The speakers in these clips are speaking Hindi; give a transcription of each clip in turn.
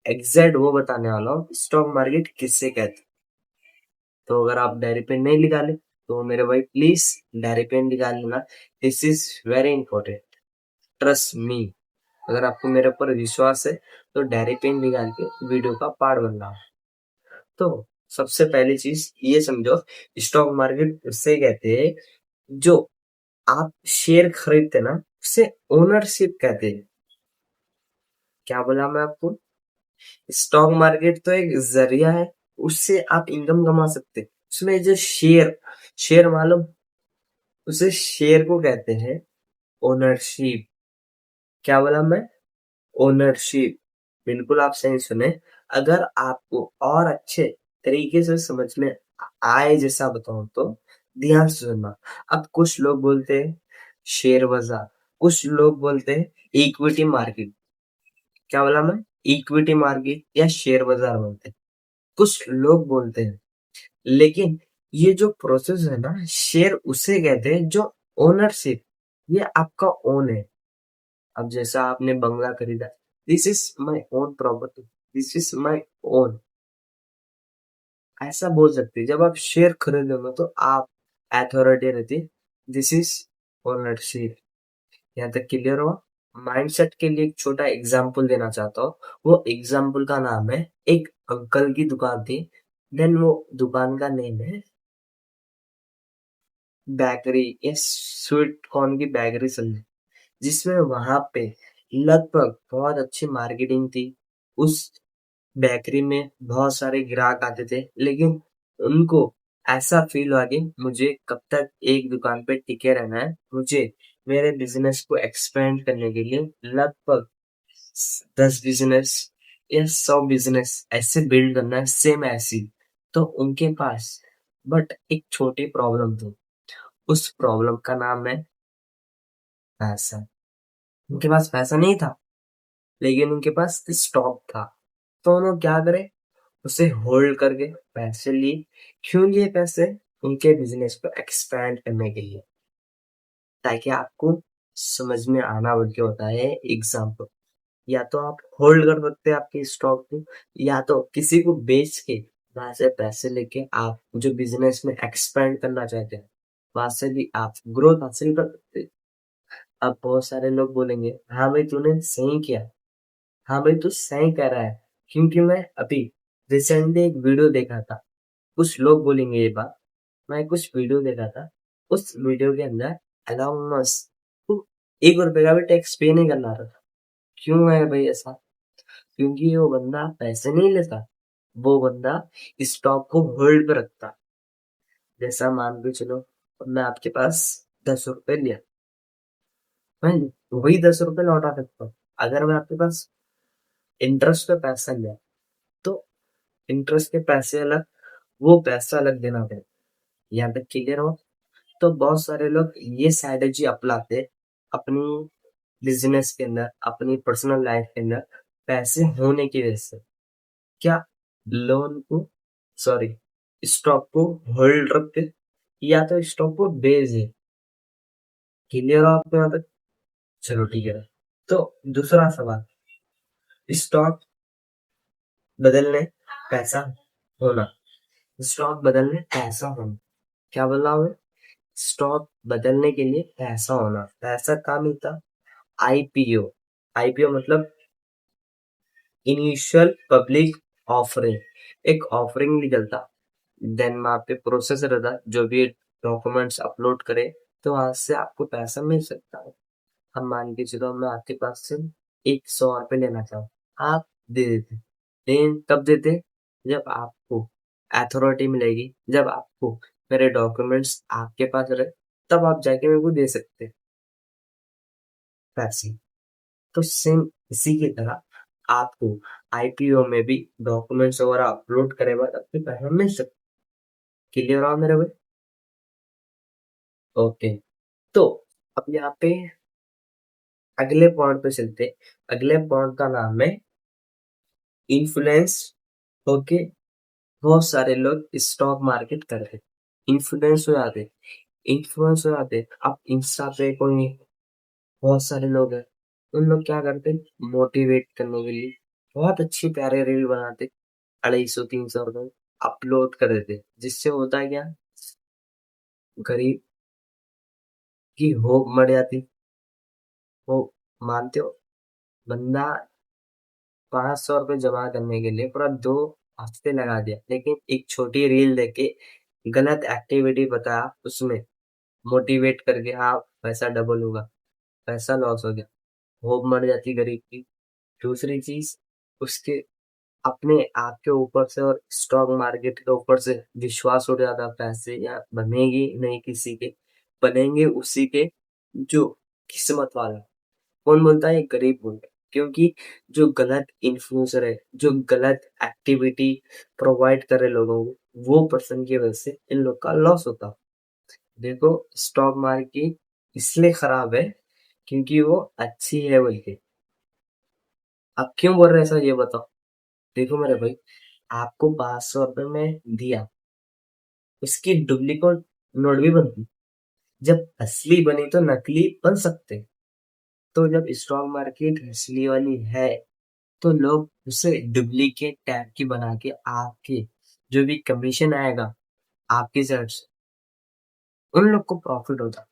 एग्जैक्ट वो बताने वाला हूँ स्टॉक मार्केट किससे कहते हैं। तो अगर आप डायरी पेन नहीं निकाले तो मेरे भाई प्लीज डायरी पेन निकाल लेना। This is very important, trust me. अगर आपको मेरे ऊपर विश्वास है तो डायरी पेन निकाल के वीडियो का पार्ट बनना। तो सबसे पहली चीज ये समझो, स्टॉक मार्केट उससे कहते हैं जो आप शेयर खरीदते ना उसे ओनरशिप कहते हैं। क्या बोला मैं आपको? स्टॉक मार्केट तो एक जरिया है, उससे आप इनकम कमा सकते हैं। उसमें जो शेयर शेयर मालूम, उसे शेयर को कहते हैं ओनरशिप। क्या बोला मैं? ओनरशिप। बिल्कुल आप सही सुने। अगर आपको और अच्छे तरीके से समझ में आए जैसा बताऊं तो ध्यान से सुनना। अब कुछ लोग बोलते हैं शेयर बाजार, कुछ लोग बोलते हैं इक्विटी मार्केट। क्या बोला मैं? इक्विटी मार्केट या शेयर बाजार बोलते हैं, कुछ लोग बोलते हैं। लेकिन ये जो प्रोसेस है ना, शेयर उसे कहते हैं जो ओनरशिप, ये आपका ओन है। अब जैसा आपने बंगला खरीदा, this is my own property, this is my own, ऐसा बोल सकते हैं। जब आप शेयर खरीदोगे तो आप अथॉरिटी रहती, दिस इज ओनरशिप। यहाँ तक क्लियर हुआ? माइंडसेट के लिए एक छोटा एग्जाम्पल देना चाहता हूँ। वो एग्जाम्पल का नाम है, एक अंकल की दुकान थी, देन वो दुकान का नेम है बेकरी या स्वीट कॉर्न की बेकरी समझे, जिसमें वहां पे लगभग बहुत अच्छी मार्केटिंग थी। उस बेकरी में बहुत सारे ग्राहक आते थे, लेकिन उनको ऐसा फील हुआ कि मुझे कब तक एक दुकान पे टिके रहना है, मुझे मेरे बिजनेस को एक्सपेंड करने के लिए लगभग 10 बिजनेस या 100 बिजनेस ऐसे बिल्ड करना है, सेम ऐसी। तो उनके पास बट एक छोटी प्रॉब्लम थी। उस प्रॉब्लम का नाम है पैसा। उनके पास पैसा नहीं था, लेकिन उनके पास स्टॉक था। तो उन्होंने क्या करे, उसे होल्ड करके पैसे लिए। क्यों लिए पैसे? उनके बिजनेस को एक्सपैंड करने के लिए, ताकि आपको समझ में आना बढ़ के होता है एग्जाम्पल। या तो आप होल्ड कर सकते हैं आपके स्टॉक को, या तो किसी को बेच के वहां से पैसे लेके आप जो बिजनेस में एक्सपेंड करना चाहते हैं वहां से भी आप ग्रोथ हासिल कर सकते हैं। अब बहुत सारे लोग बोलेंगे हाँ भाई तूने सही किया, हाँ भाई तू सही कह रहा है, क्योंकि मैं अभी रिसेंटली एक वीडियो देखा था। कुछ लोग बोलेंगे ये बात, मैं कुछ वीडियो देखा था, उस वीडियो के अंदर एलॉन मस्क को 1 रुपए का भी टैक्स पे नहीं करना था। क्यों है भाई ऐसा? क्योंकि वो बंदा पैसे नहीं लेता, वो बंदा स्टॉक को होल्ड पे रखता। जैसा मान के चलो मैं आपके पास 10 रुपए लिया, मैं वही 10 रुपए लौटा सकता हूँ। अगर मैं आपके पास इंटरेस्ट पे पैसा लिया तो इंटरेस्ट के पैसे अलग, वो पैसा अलग देना पड़ेगा। यहाँ तक क्लियर हो? तो बहुत सारे लोग ये स्ट्रेटेजी अपनाते अपनी बिजनेस के अंदर, अपनी पर्सनल लाइफ के अंदर पैसे होने की वजह से। क्या? लोन को, सॉरी, स्टॉक को होल्ड रख के या तो स्टॉक को बेच दे। क्लियर हो आपको यहाँ तक? चलो ठीक है। तो दूसरा सवाल, स्टॉक बदलने पैसा होना, स्टॉक बदलने पैसा होना। क्या बोला हूँ? स्टॉक बदलने के लिए पैसा होना। पैसा कहाँ मिलता? आईपीओ। आईपीओ मतलब इनिशियल पब्लिक ऑफरिंग। एक ऑफरिंग निकलता, देन वहां पे प्रोसेस रहता, जो भी डॉक्यूमेंट्स अपलोड करे तो वहां से आपको पैसा मिल सकता है। हम मान के चलो मैं आपके पास से 100 रुपए लेना चाहूँ, आप दे देते, लेकिन कब देते? जब आपको अथॉरिटी मिलेगी, जब आपको मेरे डॉक्यूमेंट्स आपके पास रहे, तब आप जाके मेरे को दे सकते हैं पैसे। तो सेम इसी की तरह आपको आईपीओ में भी डॉक्यूमेंट्स वगैरह अपलोड करे बाद अपने पैसा मिल सकते। क्लियर हो मेरे भाई? ओके। तो अब यहाँ पे अगले पॉइंट पे चलते। अगले पॉइंट का नाम है इन्फ्लुएंस। ओके। बहुत सारे लोग स्टॉक मार्केट कर रहे, इन्फ्लुएंस हो जाते, इन्फ्लुएंस हो जाते। अब इंस्टा पे कोई बहुत सारे लोग हैं, उन लोग क्या करते, मोटिवेट करने के लिए बहुत अच्छी प्यारे रील बनाते, 250-300 रुपए अपलोड कर देते, जिससे होता क्या, गरीब की होप मर जाती। वो मानते हो, बंदा 500 रुपये जमा करने के लिए पूरा 2 हफ्ते लगा दिया, लेकिन एक छोटी रील देके गलत एक्टिविटी बताया, उसमें मोटिवेट करके हाँ पैसा डबल होगा, पैसा लॉस हो गया, होप मर जाती गरीब की। दूसरी चीज, उसके अपने आप के ऊपर से और स्टॉक मार्केट के ऊपर से विश्वास उठ जाता, पैसे या बनेगी नहीं किसी के, बनेंगे उसी के जो किस्मत वाला। कौन बोलता है? ये गरीब बोलता है, क्योंकि जो गलत इन्फ्लुएंसर है, जो गलत एक्टिविटी प्रोवाइड करे लोगों को, वो पर्सन की वजह से इन लोग का लॉस होता। देखो, स्टॉक मार्केट इसलिए खराब है क्योंकि वो अच्छी है बोल के। अब क्यों बोल रहे हैं ऐसा, ये बताओ। देखो मेरे भाई, आपको 500 रुपए में दिया, उसकी डुप्लीकेट नोट भी बनती, जब असली बनी तो नकली बन सकते। तो जब स्टॉक मार्केट असली वाली है, तो लोग उसे डुप्लीकेट टैग की बना के आपके जो भी कमीशन आएगा आपकी साइड से, उन लोग को प्रॉफिट होता।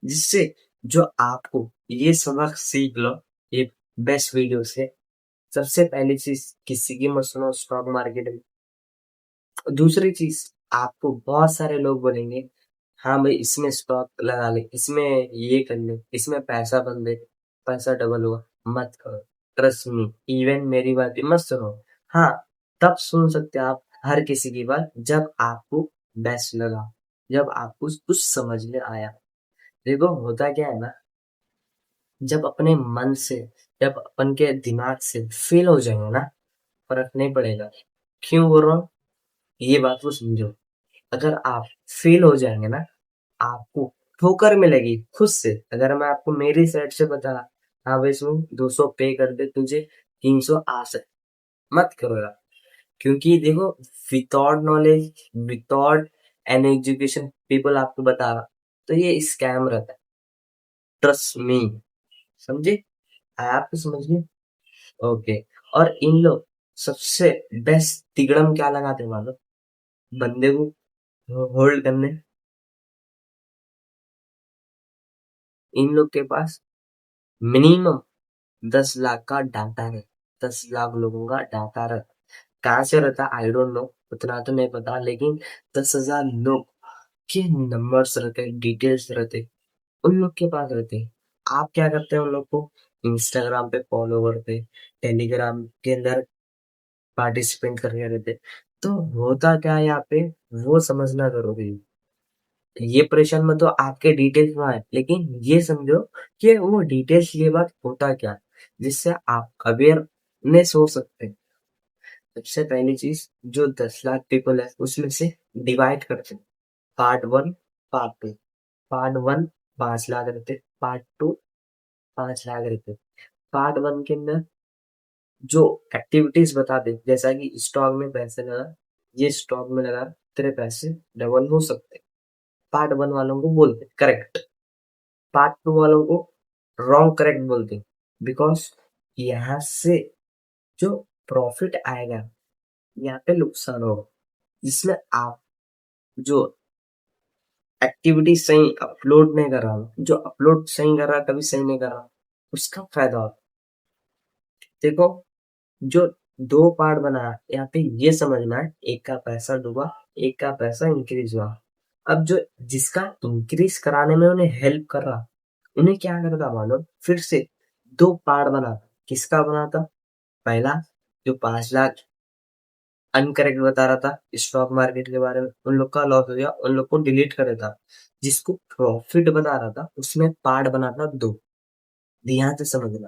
जिससे जो आपको ये सबक सीख लो ये बेस्ट वीडियो से। सबसे पहली चीज, किसी की मत सुनो स्टॉक मार्केट में। दूसरी चीज, आपको बहुत सारे लोग बोलेंगे हाँ भाई इसमें स्टॉक लगा ले, इसमें ये कर ले, इसमें पैसा बन दे, पैसा डबल हुआ। मत करो, ट्रस्ट मी, इवन मेरी बात भी मत सुनो। हाँ, तब सुन सकते हैं आप हर किसी की बात जब आपको बेस्ट लगा, जब आपको कुछ समझ में आया। देखो होता क्या है ना, जब अपने मन से, जब अपन के दिमाग से फेल हो जाएंगे ना, फर्क नहीं पड़ेगा। क्यों बोल रहा हूँ, ये बात को समझो। अगर आप फेल हो जाएंगे ना, आपको ठोकर मिलेगी खुद से। अगर मैं आपको मेरी साइड से बता, हाँ भाई सुन 200 पे कर दे, तुझे 300 आ सकते, मत करो यार। क्योंकि देखो, without knowledge, without an education people आपको बता रहा, तो ये स्कैम रहता है। ट्रस्ट मी, समझे? आया आपको समझ में? ओके। और इन लोग सबसे बेस्ट तिगड़म क्या लगाते हैं मालूम? बंदे को होल्ड करने। इन लोग के पास मिनिमम 10 लाख का डाटा है, 10 लाख लोगों का डाटा रहता। कहाँ से रहता आई डोंट नो, उतना तो नहीं पता, लेकिन 10,000 लोग के नंबर्स रहते, डिटेल्स रहते, उन लोग के पास रहते। आप क्या करते हैं, उन लोग को इंस्टाग्राम पे फॉलो करते, टेलीग्राम के अंदर पार्टिसिपेंट करके रहते। तो होता क्या है यहाँ पे, वो समझना जरूरी है। ये परेशान मत हो आपके डिटेल्स में आए, लेकिन ये समझो कि वो डिटेल्स ये बात होता क्या, जिससे आप अवेयरनेस हो सकते हैं। सबसे पहली चीज, जो 10 लाख पीपल है उसमें से डिवाइड करते हैं, part one, part two. Part one 5 lakh रहते, पार्ट टू 5 लाख रहते। पार्ट वन के अंदर जो एक्टिविटीज बता दे, जैसा कि स्टॉक में पैसे लगा, ये स्टॉक में लगा, तेरे पैसे डबल हो सकते। पार्ट वन वालों को बोलते करेक्ट, पार्ट टू वालों को रॉन्ग करेक्ट बोलते, बिकॉज यहाँ से जो प्रॉफिट आएगा, यहाँ पे नुकसान होगा। जिसमें आप जो एक्टिविटी सही अपलोड नहीं कर रहा, जो अपलोड सही कर रहा कभी सही नहीं कर रहा, उसका फायदा होता। देखो, जो 2 पार्ट बनाया, यहाँ पे ये समझना है, एक का पैसा डूबा, एक का पैसा इंक्रीज हुआ। अब जो जिसका इंक्रीज कराने में उन्हें हेल्प कर रहा, उन्हें क्या करता मालूम, फिर से 2 पार्ट बनाता। किसका बनाता? पहला, जो 5 लाख अनकरेक्ट बता रहा था स्टॉक मार्केट के बारे में, उन लोग का लॉस हो गया, उन लोग को डिलीट कर देता। जिसको प्रॉफिट बता रहा था उसमें पार्ट बनाता 2। ध्यान से समझना,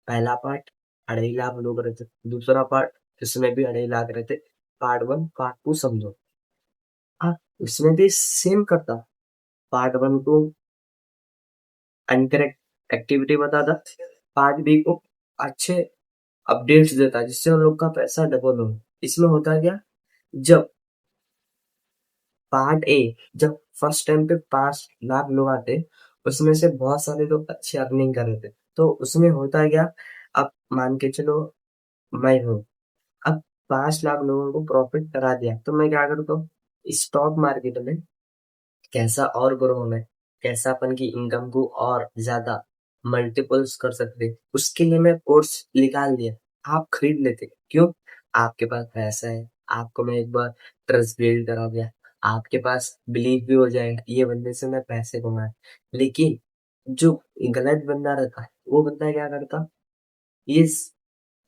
पहला पार्ट 2.5 लाख लोग रहते, दूसरा पार्ट इसमें भी 2.5 लाख रहते। पार्ट वन पार्ट टू समझो। हाँ, उसमें भी सेम करता, पार्ट वन को अनकरेक्ट एक्टिविटी बताता, पार्ट बी को अच्छे अपडेट्स देता, जिससे उन लोग का पैसा डबल हो। इसमें होता क्या, जब पार्ट ए, जब फर्स्ट टाइम पे 5 लाख लोग आते, उसमें से बहुत सारे लोग अच्छी अर्निंग कर रहे थे, तो उसमें होता क्या, अब मान के चलो मैं हूँ। अब 5 लाख लोगों को प्रॉफिट करा दिया तो मैं क्या करता हूँ, स्टॉक मार्केट में कैसा और ग्रो होना है, कैसा अपन की इनकम को और ज्यादा मल्टीपल्स कर सकते हैं, उसके लिए मैं कोर्स निकाल दिया। आप खरीद लेते क्यों? आपके पास पैसा है, आपको मैं एक बार ट्रस्ट बिल्ड करा दिया, आपके पास बिलीव भी हो जाएगा ये बंदे से मैं पैसे कमाए। लेकिन जो गलत बंदा रहता है वो बंदा क्या करता, ये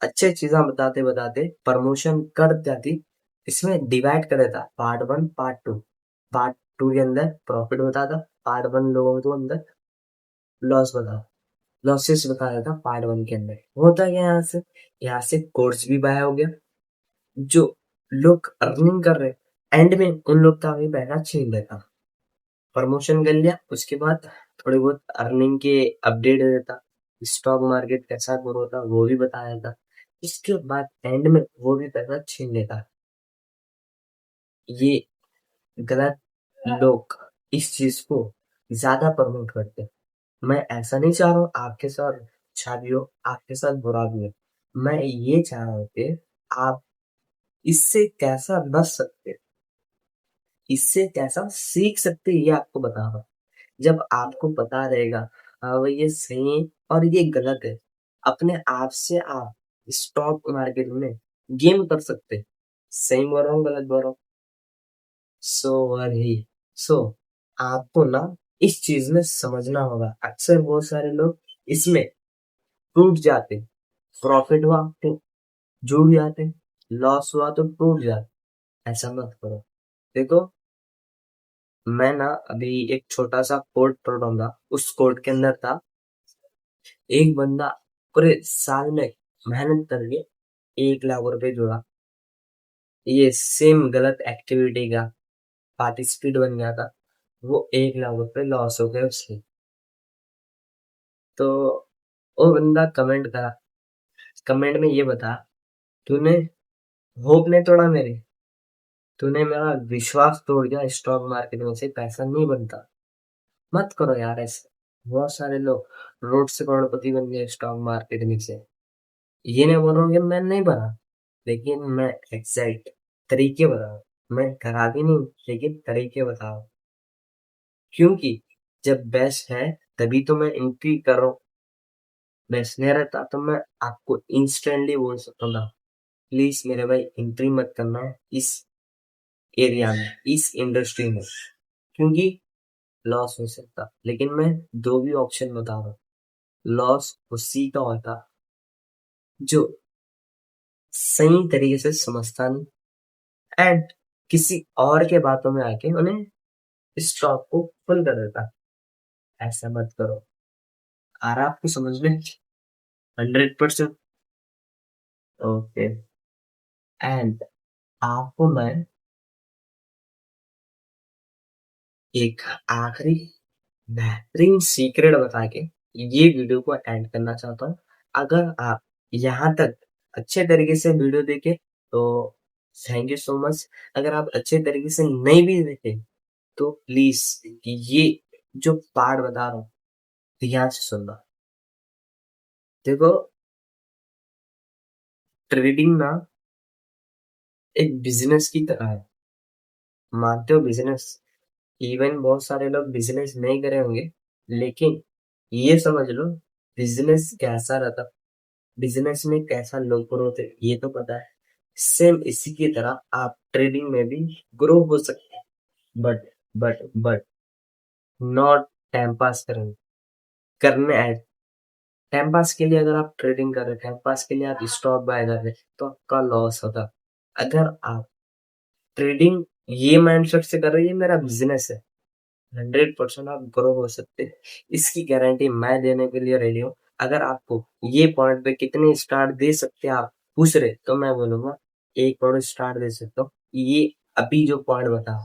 अच्छे चीज़ा बताते बताते प्रमोशन कर जाती, इसमें डिवाइड कर देता part one part two. Part two के अंदर प्रॉफिट बताता, पार्ट वन लोगों को अंदर लॉस बता, लॉसेस बता देता पार्ट वन के अंदर। होता क्या यहाँ से कोर्स भी बाय हो गया, जो लोग अर्निंग कर रहे एंड में उन लोग का भी पैसा छीन लेता। प्रमोशन कर लिया उसके बाद थोड़ी बहुत अर्निंग के अपडेट दे देता, स्टॉक मार्केट कैसा ग्रो होता वो भी बता देता, इसके बाद एंड में वो भी पैसा छीन लेता। ये गलत लोग इस चीज को ज्यादा प्रमोट करते हैं। मैं ऐसा नहीं चाह रहा हूँ आपके साथ अच्छा भी हो, आपके साथ बुरा भी हो। मैं ये चाह रहा हूँ कि आप इससे कैसा बच सकते, इससे कैसा सीख सकते, ये आपको बता रहा हूँ। जब आपको पता रहेगा हाँ भाई ये सही है और ये गलत है, अपने आप से आप स्टॉक मार्केट में गेम कर सकते हैं। सही बोल रहा हूँ गलत बोल रहा हूँ? सो वही, सो आपको ना इस चीज में समझना होगा। अक्सर बहुत सारे लोग इसमें टूट जाते, प्रॉफिट हुआ तो जुड़ जाते, लॉस हुआ तो टूट जाते। ऐसा मत करो। देखो, मैं ना अभी एक छोटा सा कोड पढ़ रहा था, उस कोड के अंदर था एक बंदा पूरे साल में मेहनत करके 1 लाख रुपए जोड़ा, ये सेम गलत एक्टिविटी का पार्टिसिपेट बन गया था, वो 1 लाख रुपए लॉस हो गए उसके। तो वो बंदा कमेंट करा, कमेंट में ये बता, तूने होप नहीं तोड़ा मेरे, तूने मेरा विश्वास तोड़ दिया, स्टॉक मार्केट में से पैसा नहीं बनता। मत करो यार ऐसे। बहुत सारे लोग रोड से करोड़पति बन गए स्टॉक मार्केट में से। ये नहीं बोल रहा हूँ कि मैं नहीं बना, लेकिन मैं एग्जैक्ट तरीके बता रहा हूँ। मैं करा भी नहीं, लेकिन तरीके बता रहा हूँ। क्योंकि जब बेस्ट है तभी तो मैं एंट्री कर रहा हूँ। बेस्ट नहीं रहता तो मैं आपको इंस्टेंटली बोल सकता था प्लीज मेरे भाई एंट्री मत करना इस एरिया में, इस इंडस्ट्री में, क्योंकि लॉस हो सकता। लेकिन मैं दो भी ऑप्शन बता रहा हूँ। लॉस उसी का होता जो सही तरीके से समझता नहीं एंड किसी और के बातों में आके उन्हें स्टॉक को फुल कर देता। ऐसा मत करो। आ रहा आपको समझ में? 100%। ओके। एंड आपको मैं एक आखिरी बेहतरीन सीक्रेट बता के ये वीडियो को एंड करना चाहता हूँ। अगर आप यहाँ तक अच्छे तरीके से वीडियो देखे तो थैंक यू सो मच। अगर आप अच्छे तरीके से नहीं भी देखे तो प्लीज ये जो पार्ट बता रहा हूँ ध्यान से सुनना। देखो, ट्रेडिंग ना एक बिजनेस की तरह है। मानते हो बिजनेस? इवन बहुत सारे लोग बिजनेस नहीं करे होंगे, लेकिन ये समझ लो बिजनेस कैसा रहता, बिजनेस में कैसा लोग ग्रो होते ये तो पता है। सेम इसी की तरह आप ट्रेडिंग में भी ग्रो हो सकते हैं, बट नॉट टाइम पास करेंगे, करने आए टाइम पास के लिए। अगर आप ट्रेडिंग कर रहे हैं, टाइम पास के लिए आप स्टॉक बाय कर रहे हैं तो आपका लॉस होगा। अगर आप ट्रेडिंग ये माइंडसेट से कर रहे हैं ये मेरा बिजनेस है, 100% आप ग्रो हो सकते हैं। इसकी गारंटी मैं देने के लिए रेडी हूँ। अगर आपको ये पॉइंट पे कितने स्टार दे सकते हैं आप पूछ रहे तो मैं बोलूंगा 1 करोड़ स्टार दे सकता हूँ। ये अभी जो पॉइंट बता,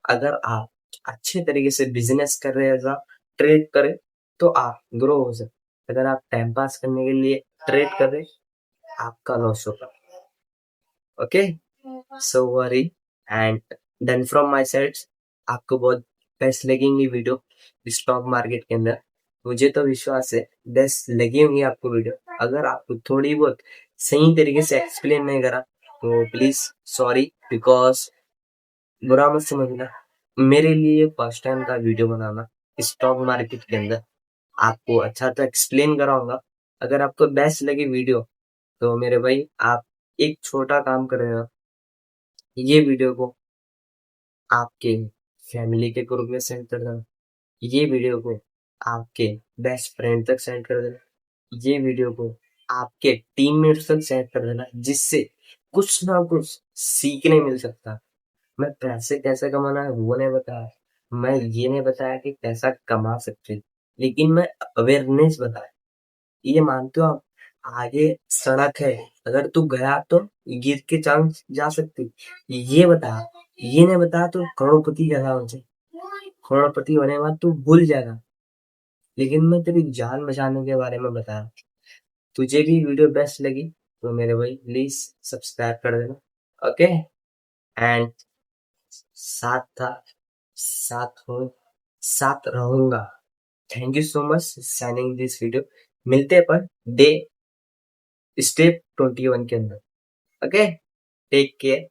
अगर आप अच्छे तरीके से बिजनेस कर रहे हैं, ट्रेड करें तो आप ग्रो हो सकते। अगर आप टाइम पास करने के लिए ट्रेड कर रहे आपका लॉस होगा। Okay, so worry and done from my side. आपको बहुत बेस्ट लगेंगी वीडियो स्टॉक मार्केट के अंदर। मुझे तो विश्वास है बेस्ट लगी होंगी आपको वीडियो। अगर आपको थोड़ी बहुत सही तरीके से एक्सप्लेन नहीं करा तो प्लीज सॉरी, बिकॉज बुरा मत समझना। मेरे लिए फर्स्ट टाइम था वीडियो बनाना स्टॉक मार्केट के अंदर। आपको अच्छा तो एक्सप्लेन कराऊंगा। अगर आपको बेस्ट लगी वीडियो तो मेरे भाई आप एक छोटा काम करेगा, ये वीडियो को आपके फैमिली के ग्रुप में सेंड कर देना। ये वीडियो को आपके बेस्ट फ्रेंड तक सेंड कर देना। ये वीडियो को आपके टीममेट्स तक सेंड कर देना, जिससे कुछ ना कुछ सीखने मिल सकता। मैं पैसे कैसे कमाना है वो नहीं बताया, मैं ये नहीं बताया कि पैसा कमा सकते, लेकिन मैं अवेयरनेस बताया। ये मानते हो आप, आगे सड़क है, अगर तू गया तो गिर के चांस जा सकती, ये बताया। ये नहीं बताया तो करोड़पति कैसा बन सकती, करोड़पति होने के बाद तू भूल जाएगा, लेकिन मैं तेरी जान बचाने के बारे में बताया। तुझे भी वीडियो बेस्ट लगी तो मेरे भाई प्लीज सब्सक्राइब कर देना, ओके। एंड साथ था, साथ हो, साथ रहूंगा। Thank you so much signing this video. मिलते हैं पर डे स्टेप 21 के अंदर, ओके। Take care.